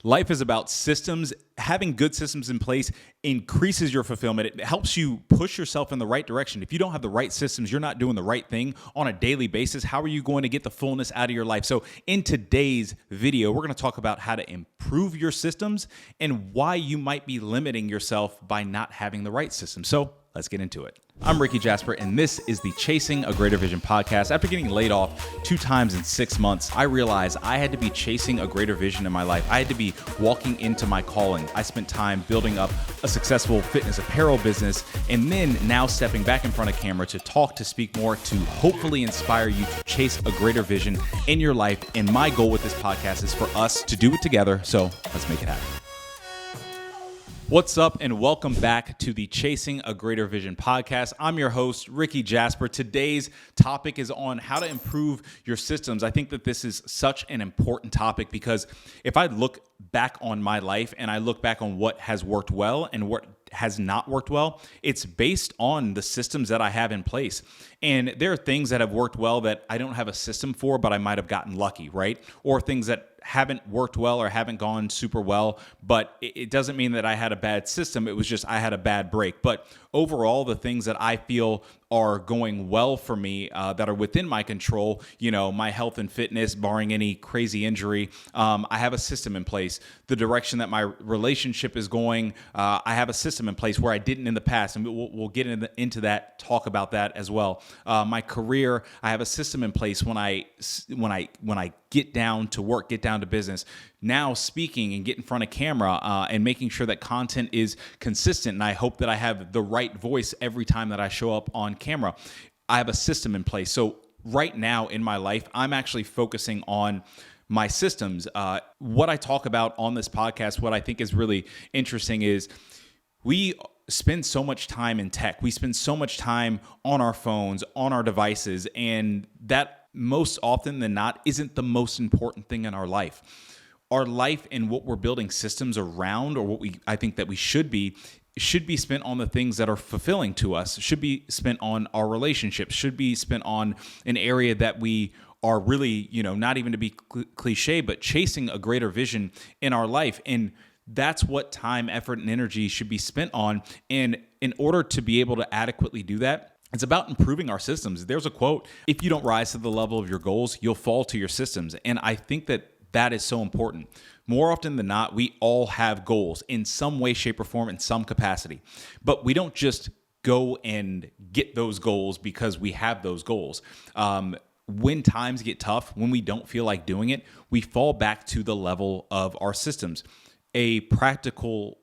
Life is about systems. Having good systems in place increases your fulfillment. It helps you push yourself in the right direction. If you don't have the right systems, you're not doing the right thing on a daily basis. How are you going to get the fullness out of your life? So in today's video, we're going to talk about how to improve your systems and why you might be limiting yourself by not having the right systems. So let's get into it. I'm Rickey Jasper, and this is the Chasing a Greater Vision podcast. After getting laid off 2 times in 6 months, I realized I had to be chasing a greater vision in my life. I had to be walking into my calling. I spent time building up a successful fitness apparel business, and then now stepping back in front of camera to talk, to speak more, to hopefully inspire you to chase a greater vision in your life. And my goal with this podcast is for us to do it together. So let's make it happen. What's up, and welcome back to the Chasing a Greater Vision podcast. I'm your host, Rickey Jasper. Today's topic is on how to improve your systems. I think that this is such an important topic because if I look back on my life and I look back on what has worked well and what has not worked well, it's based on the systems that I have in place. And there are things that have worked well that I don't have a system for, but I might have gotten lucky, right? Or things that haven't worked well or haven't gone super well, but it doesn't mean that I had a bad system. It was just I had a bad break. But overall, the things that I feel are going well for me that are within my control, my health and fitness, barring any crazy injury, I have a system in place. The direction that my relationship is going, I have a system in place where I didn't in the past, and we'll get into that, talk about that as well. My career, I have a system in place when I get down to work, get down to business. Now speaking and get in front of camera and making sure that content is consistent, and I hope that I have the right voice every time that I show up on camera. I have a system in place. So right now in my life, I'm actually focusing on my systems. What I talk about on this podcast, what I think is really interesting is we spend so much time in tech. We spend so much time on our phones, on our devices, and that most often than not isn't the most important thing in our life. Our life and what we're building systems around, or I think that we should be spent on the things that are fulfilling to us, should be spent on our relationships, should be spent on an area that we are really, not even to be cliche, but chasing a greater vision in our life. And that's what time, effort, and energy should be spent on. And in order to be able to adequately do that, it's about improving our systems. There's a quote, if you don't rise to the level of your goals, you'll fall to your systems. And I think that is so important. More often than not, we all have goals in some way, shape, or form, in some capacity. But we don't just go and get those goals because we have those goals. When times get tough, when we don't feel like doing it, we fall back to the level of our systems. A practical,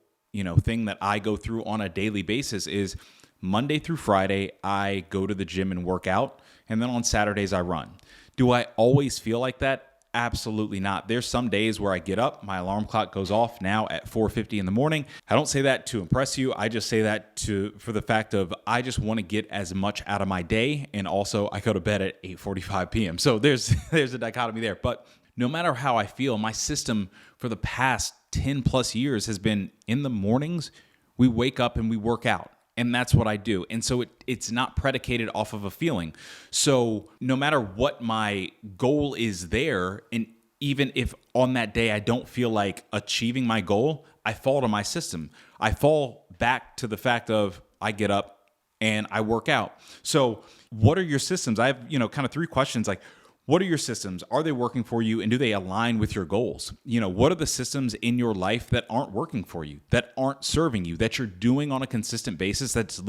thing that I go through on a daily basis is Monday through Friday, I go to the gym and work out, and then on Saturdays I run. Do I always feel like that? Absolutely not. There's some days where I get up, my alarm clock goes off now at 4:50 in the morning. I don't say that to impress you. I just say that for the fact of I just want to get as much out of my day, and also I go to bed at 8:45 p.m. So there's a dichotomy there. But no matter how I feel, my system for the past 10 plus years has been in the mornings, we wake up and we work out. And that's what I do. And so it's not predicated off of a feeling. So no matter what my goal is there, and even if on that day I don't feel like achieving my goal, I fall to my system. I fall back to the fact of I get up and I work out. So what are your systems? I have, kind of 3 questions like, what are your systems? Are they working for you? And do they align with your goals? What are the systems in your life that aren't working for you, that aren't serving you, that you're doing on a consistent basis that's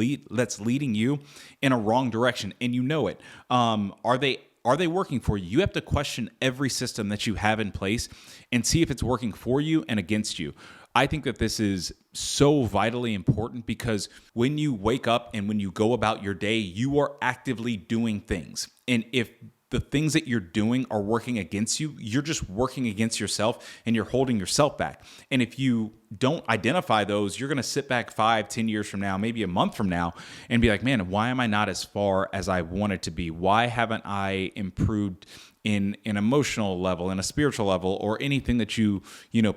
leading you in a wrong direction, and you know it? Are they working for you? You have to question every system that you have in place and see if it's working for you and against you. I think that this is so vitally important because when you wake up and when you go about your day, you are actively doing things. And if the things that you're doing are working against you, you're just working against yourself and you're holding yourself back. And if you don't identify those, you're going to sit back 5, 10 years from now, maybe a month from now, and be like, man, why am I not as far as I wanted to be? Why haven't I improved in an emotional level, in a spiritual level, or anything that you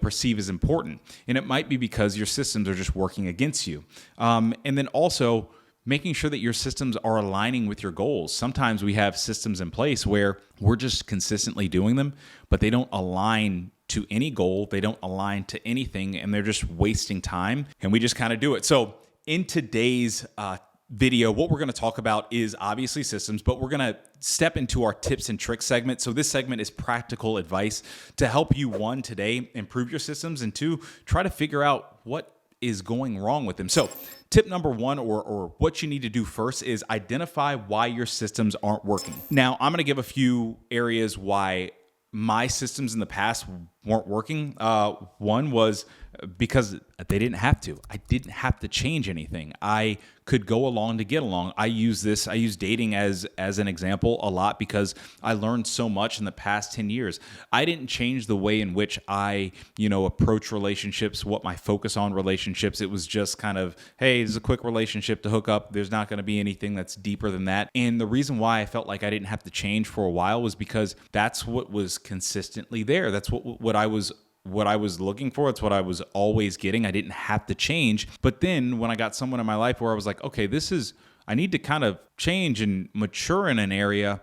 perceive as important? And it might be because your systems are just working against you. And then also, making sure that your systems are aligning with your goals. Sometimes we have systems in place where we're just consistently doing them, but they don't align to any goal. They don't align to anything, and they're just wasting time, and we just kind of do it. So in today's video, what we're going to talk about is obviously systems, but we're going to step into our tips and tricks segment. So this segment is practical advice to help you, one, today improve your systems, and two, try to figure out what is going wrong with them. So tip number one, or what you need to do first, is identify why your systems aren't working. Now, I'm going to give a few areas why my systems in the past weren't working. One was because they didn't have to. I didn't have to change anything. I could go along to get along. I use dating as an example a lot because I learned so much in the past 10 years. I didn't change the way in which I, approach relationships, what my focus on relationships. It was just kind of, hey, this is a quick relationship to hook up. There's not going to be anything that's deeper than that. And the reason why I felt like I didn't have to change for a while was because that's what was consistently there. That's what I was looking for. It's what I was always getting. I didn't have to change. But then when I got someone in my life where I was like, okay, I need to kind of change and mature in an area,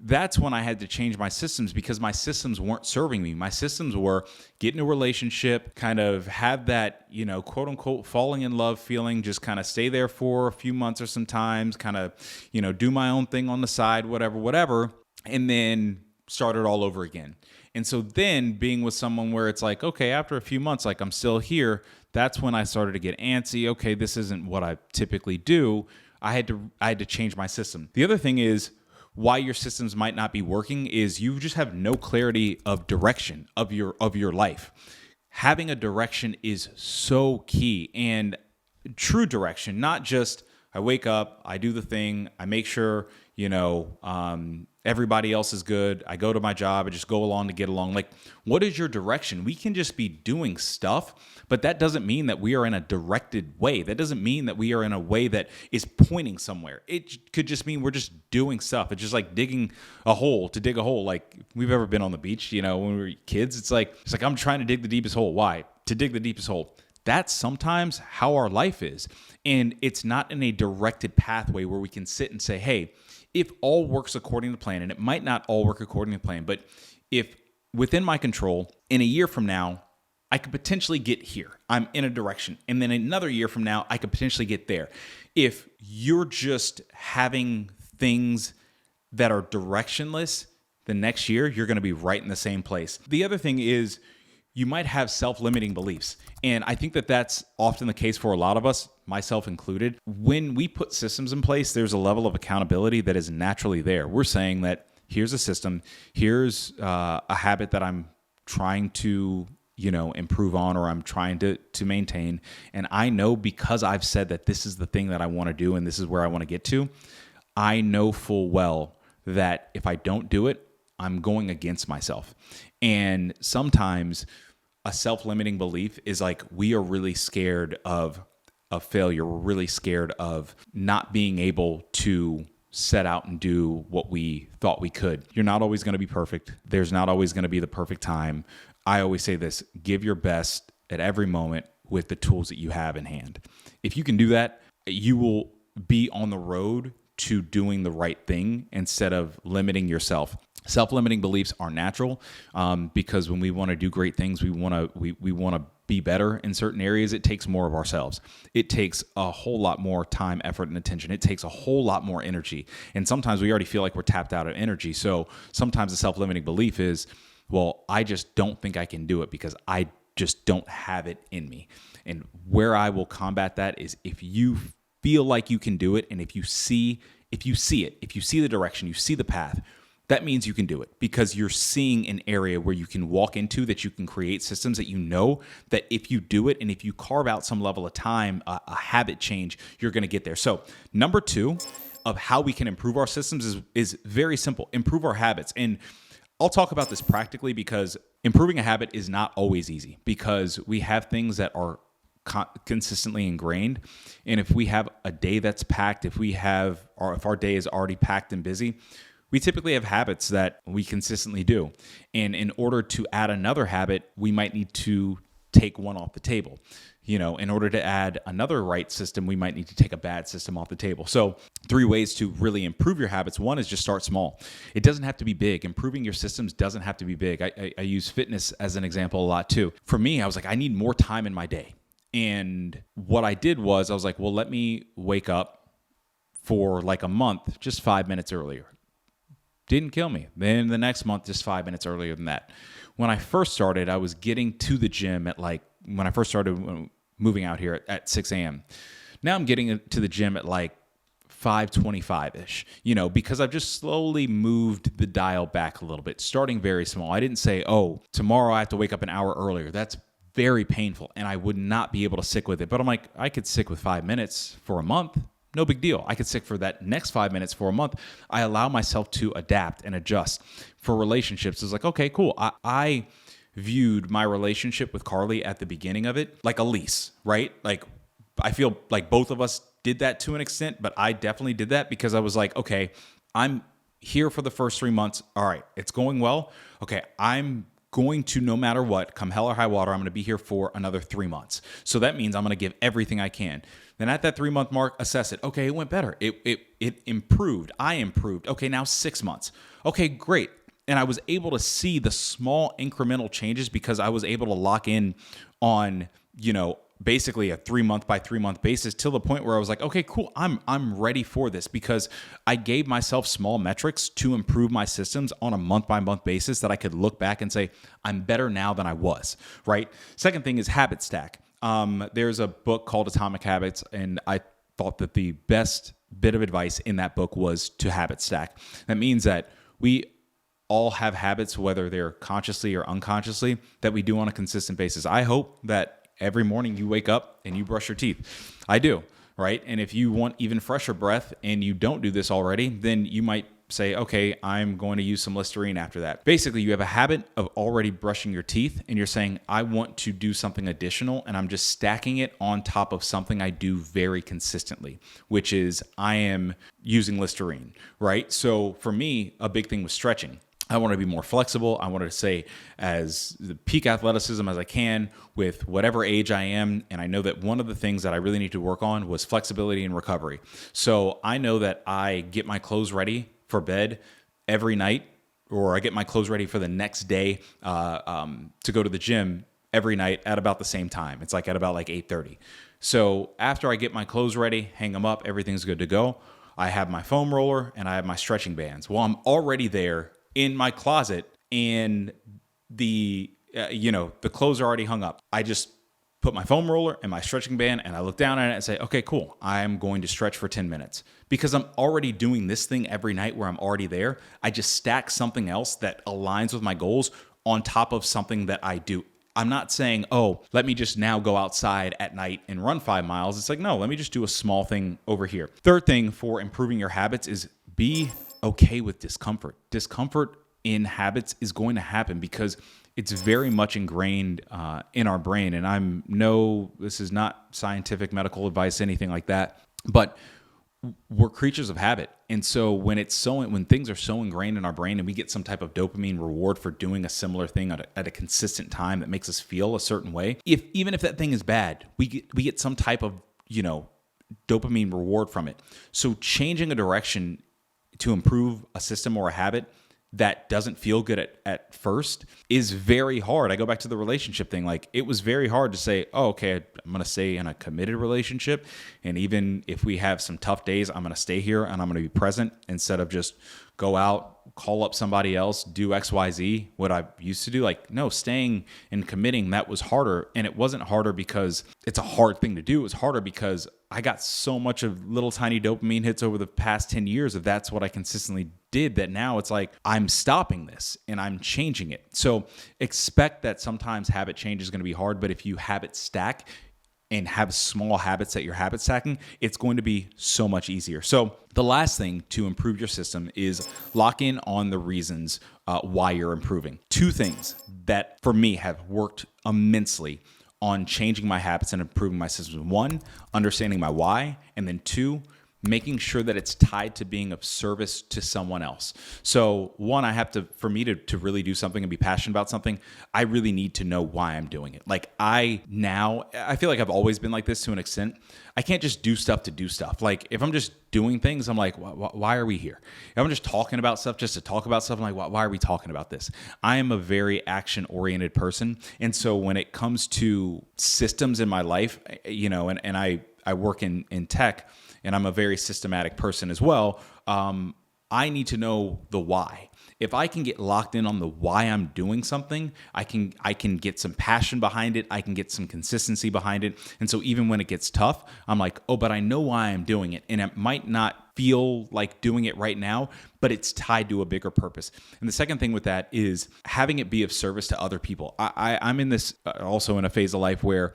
that's when I had to change my systems, because my systems weren't serving me. My systems were get in a relationship, kind of have that, quote unquote, falling in love feeling, just kind of stay there for a few months or sometimes, kind of, do my own thing on the side, whatever, and then start it all over again. And so then being with someone where it's like, okay, after a few months, like I'm still here, that's when I started to get antsy. Okay, this isn't what I typically do. I had to change my system. The other thing is why your systems might not be working is you just have no clarity of direction of your life. Having a direction is so key, and true direction, not just I wake up, I do the thing, I make sure, everybody else is good. I go to my job. I just go along to get along. Like, what is your direction? We can just be doing stuff, but that doesn't mean that we are in a directed way. That doesn't mean that we are in a way that is pointing somewhere. It could just mean we're just doing stuff. It's just like digging a hole to dig a hole. Like, we've ever been on the beach, when we were kids, it's like I'm trying to dig the deepest hole. Why? To dig the deepest hole. That's sometimes how our life is. And it's not in a directed pathway where we can sit and say, hey, if all works according to plan, and it might not all work according to plan, but if within my control, in a year from now, I could potentially get here. I'm in a direction. And then another year from now, I could potentially get there. If you're just having things that are directionless, the next year, you're going to be right in the same place. The other thing is you might have self-limiting beliefs. And I think that that's often the case for a lot of us, myself included. When we put systems in place, there's a level of accountability that is naturally there. We're saying that here's a system, here's a habit that I'm trying to improve on, or I'm trying to maintain. And I know, because I've said that this is the thing that I want to do and this is where I want to get to, I know full well that if I don't do it, I'm going against myself. And sometimes a self-limiting belief is like, we are really scared of failure. We're really scared of not being able to set out and do what we thought we could. You're not always going to be perfect. There's not always going to be the perfect time. I always say this: give your best at every moment with the tools that you have in hand. If you can do that, you will be on the road to doing the right thing instead of limiting yourself. Self-limiting beliefs are natural because when we want to do great things, we want to be better in certain areas. It takes more of ourselves. It takes a whole lot more time, effort, and attention. It takes a whole lot more energy. And sometimes we already feel like we're tapped out of energy. So sometimes the self-limiting belief is, well, I just don't think I can do it because I just don't have it in me. And where I will combat that is if you feel like you can do it, and if you see it, if you see the direction, you see the path, that means you can do it, because you're seeing an area where you can walk into, that you can create systems that you know that if you do it and if you carve out some level of time, a habit change, you're going to get there. So number 2 of how we can improve our systems is very simple: improve our habits. And I'll talk about this practically, because improving a habit is not always easy, because we have things that are consistently ingrained. And if we have a day that's packed, if our day is already packed and busy, we typically have habits that we consistently do. And in order to add another habit, we might need to take one off the table. In order to add another right system, we might need to take a bad system off the table. So 3 ways to really improve your habits. One is just start small. It doesn't have to be big. Improving your systems doesn't have to be big. I use fitness as an example a lot too. For me, I was like, I need more time in my day. And what I did was I was like, well, let me wake up for like a month, just 5 minutes earlier. Didn't kill me. Then the next month, just 5 minutes earlier than that. When I first started, I was getting to the gym at when I first started moving out here at 6 a.m. Now I'm getting to the gym at 5:25-ish, because I've just slowly moved the dial back a little bit, starting very small. I didn't say, oh, tomorrow I have to wake up an hour earlier. That's very painful, and I would not be able to stick with it. But I'm like, I could stick with 5 minutes for a month. No big deal. I could stick for that next 5 minutes for a month. I allow myself to adapt and adjust. For relationships, it's like, okay, cool. I viewed my relationship with Carly at the beginning of it like a lease, right? Like, I feel like both of us did that to an extent, but I definitely did that because I was like, okay, I'm here for the first 3 months. All right, it's going well. Okay, I'm going to, no matter what, come hell or high water, I'm going to be here for another 3 months. So that means I'm going to give everything I can. Then at that 3 month mark, assess it. Okay, it went better. It improved. I improved. Okay, now 6 months. Okay, great. And I was able to see the small incremental changes because I was able to lock in on, basically a 3 month by 3 month basis till the point where I was like, okay, cool. I'm ready for this because I gave myself small metrics to improve my systems on a month by month basis that I could look back and say, I'm better now than I was, right? Second thing is habit stack. There's a book called Atomic Habits, and I thought that the best bit of advice in that book was to habit stack. That means that we all have habits, whether they're consciously or unconsciously, that we do on a consistent basis. I hope that every morning you wake up and you brush your teeth. I do, right? And if you want even fresher breath and you don't do this already, then you might say, okay, I'm going to use some Listerine after that. Basically, you have a habit of already brushing your teeth and you're saying, I want to do something additional, and I'm just stacking it on top of something I do very consistently, which is I am using Listerine, right? So for me, a big thing was stretching. I want to be more flexible. I wanted to say as the peak athleticism as I can with whatever age I am. And I know that one of the things that I really need to work on was flexibility and recovery. So I know that I get my clothes ready for bed every night, or I get my clothes ready for the next day to go to the gym every night at about the same time. It's like at about 8:30. So after I get my clothes ready, hang them up, everything's good to go. I have my foam roller and I have my stretching bands. Well, I'm already there in my closet, and the clothes are already hung up. I just put my foam roller and my stretching band, and I look down at it and say, okay, cool. I'm going to stretch for 10 minutes because I'm already doing this thing every night where I'm already there. I just stack something else that aligns with my goals on top of something that I do. I'm not saying, oh, let me just now go outside at night and run 5 miles. It's like, no, let me just do a small thing over here. Third thing for improving your habits is be okay with discomfort. Discomfort in habits is going to happen because it's very much ingrained in our brain. And this is not scientific medical advice, anything like that, but we're creatures of habit. And so when things are so ingrained in our brain and we get some type of dopamine reward for doing a similar thing at a consistent time that makes us feel a certain way, even if that thing is bad, we get some type of, dopamine reward from it. So changing a direction to improve a system or a habit that doesn't feel good at first is very hard. I go back to the relationship thing. It was very hard to say, oh, okay, I'm going to stay in a committed relationship. And even if we have some tough days, I'm going to stay here and I'm going to be present instead of just go out, call up somebody else, do X, Y, Z, what I used to do. No, staying and committing, that was harder. And it wasn't harder because it's a hard thing to do. It was harder because I got so much of little tiny dopamine hits over the past 10 years if that's what I consistently did, that now it's like I'm stopping this and I'm changing it. So expect that sometimes habit change is going to be hard, but if you habit stack and have small habits that you're habit stacking, it's going to be so much easier. So the last thing to improve your system is lock in on the reasons why you're improving. 2 things that for me have worked immensely on changing my habits and improving my systems. 1, understanding my why, and then 2, making sure that it's tied to being of service to someone else. So one, for me to really do something and be passionate about something, I really need to know why I'm doing it. Like I feel like I've always been like this to an extent. I can't just do stuff to do stuff. Like if I'm just doing things, I'm like, why are we here? If I'm just talking about stuff just to talk about stuff, I'm like, why are we talking about this? I am a very action-oriented person. And so when it comes to systems in my life, and I work in tech, and I'm a very systematic person as well, I need to know the why. If I can get locked in on the why I'm doing something, I can get some passion behind it. I can get some consistency behind it. And so even when it gets tough, I'm like, oh, but I know why I'm doing it. And it might not feel like doing it right now, but it's tied to a bigger purpose. And the second thing with that is having it be of service to other people. I'm in this also in a phase of life where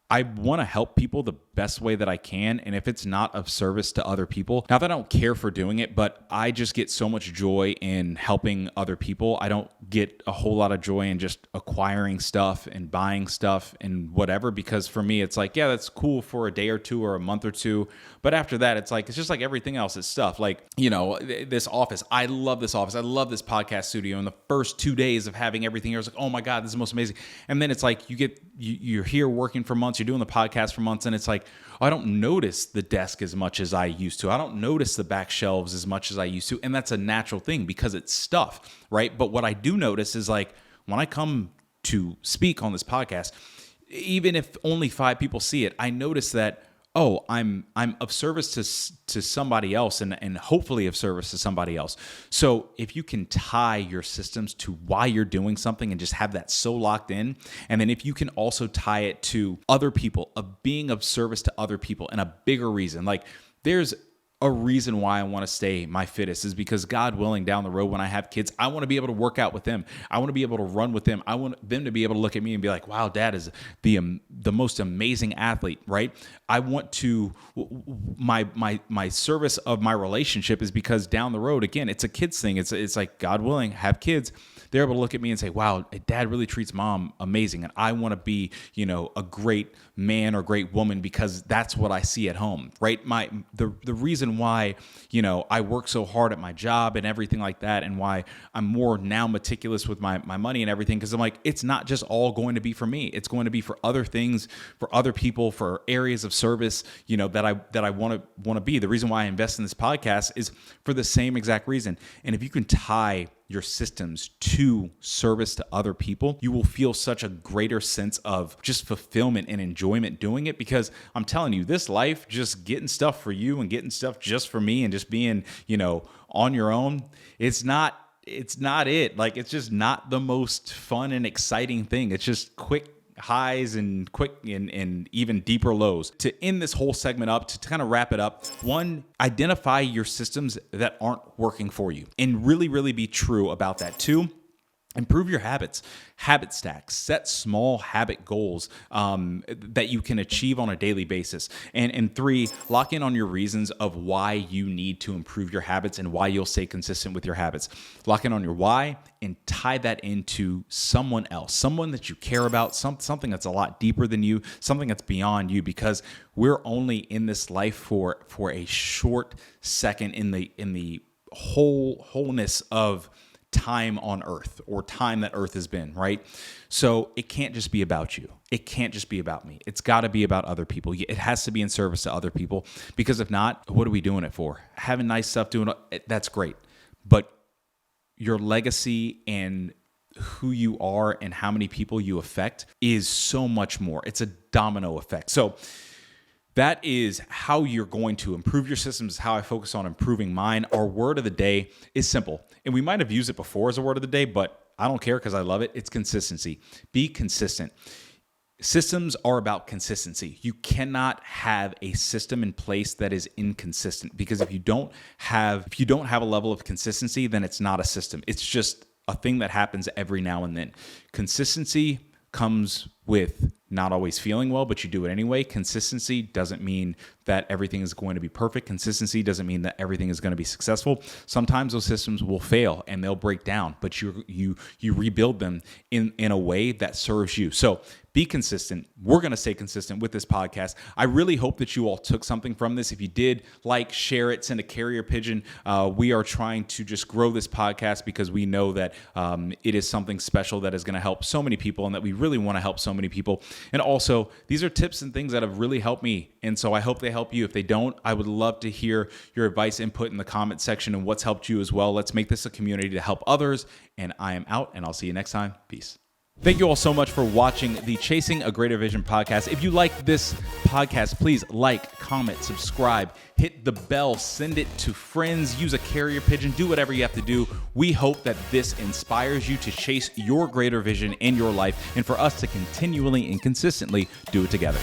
I want to help people the best way that I can. And if it's not of service to other people, not that I don't care for doing it, but I just get so much joy in helping other people. I don't get a whole lot of joy in just acquiring stuff and buying stuff and whatever, because for me, it's like, yeah, that's cool for a day or two or a month or two. But after that, it's just like everything else. It's stuff like, this office. I love this office. I love this podcast studio. In the first 2 days of having everything here, I was like, oh my God, this is the most amazing. And then it's like you're here working for months. You're doing the podcast for months, and it's like, I don't notice the desk as much as I used to. I don't notice the back shelves as much as I used to. And that's a natural thing because it's stuff, right? But what I do notice is like when I come to speak on this podcast, even if only 5 people see it, I notice that, oh, I'm of service to somebody else and hopefully of service to somebody else. So if you can tie your systems to why you're doing something and just have that so locked in, and then if you can also tie it to other people, of being of service to other people, and a bigger reason, like there's a reason why I want to stay my fittest is because God willing, down the road when I have kids, I want to be able to work out with them. I want to be able to run with them. I want them to be able to look at me and be like, wow, Dad is the most amazing athlete, right? I want to, my service of my relationship is because down the road, again, it's a kids thing. It's like, God willing, have kids. They're able to look at me and say, wow, Dad really treats Mom amazing. And I want to be, a great man or great woman because that's what I see at home, right? The reason why, I work so hard at my job and everything like that, and why I'm more now meticulous with my money and everything, because I'm like, it's not just all going to be for me. It's going to be for other things, for other people, for areas of service, that I want to be. The reason why I invest in this podcast is for the same exact reason. And if you can tie your systems to service to other people, you will feel such a greater sense of just fulfillment and enjoyment doing it. Because I'm telling you, this life, just getting stuff for you and getting stuff just for me and just being, on your own, it's not it. Like, it's just not the most fun and exciting thing. It's just quick highs and quick and even deeper lows. To end this whole segment up, to kind of wrap it up, one, identify your systems that aren't working for you and really, really be true about that. 2, improve your habits. Habit stacks. Set small habit goals that you can achieve on a daily basis. And 3, lock in on your reasons of why you need to improve your habits and why you'll stay consistent with your habits. Lock in on your why and tie that into someone else, someone that you care about, something that's a lot deeper than you, something that's beyond you, because we're only in this life for a short second in the wholeness of time on earth, or time that earth has been, right? So it can't just be about you. It can't just be about me. It's got to be about other people. It has to be in service to other people, because if not, what are we doing it for? Having nice stuff, doing that's great, but your legacy and who you are and how many people you affect is so much more. It's a domino effect. So that is how you're going to improve your systems, how I focus on improving mine. Our word of the day is simple. And we might have used it before as a word of the day, but I don't care because I love it. It's consistency. Be consistent. Systems are about consistency. You cannot have a system in place that is inconsistent, because if you don't have a level of consistency, then it's not a system. It's just a thing that happens every now and then. Consistency comes with not always feeling well, but you do it anyway. Consistency doesn't mean that everything is going to be perfect. Consistency doesn't mean that everything is going to be successful. Sometimes those systems will fail and they'll break down, but you rebuild them in a way that serves you. So be consistent. We're going to stay consistent with this podcast. I really hope that you all took something from this. If you did, like, share it, send a carrier pigeon. We are trying to just grow this podcast because we know that it is something special that is going to help so many people and that we really want to help so many people. And also, these are tips and things that have really helped me. And so I hope they help you. If they don't, I would love to hear your advice, input in the comment section and what's helped you as well. Let's make this a community to help others. And I am out, and I'll see you next time. Peace. Thank you all so much for watching the Chasing a Greater Vision podcast. If you like this podcast, please like, comment, subscribe, hit the bell, send it to friends, use a carrier pigeon, do whatever you have to do. We hope that this inspires you to chase your greater vision in your life and for us to continually and consistently do it together.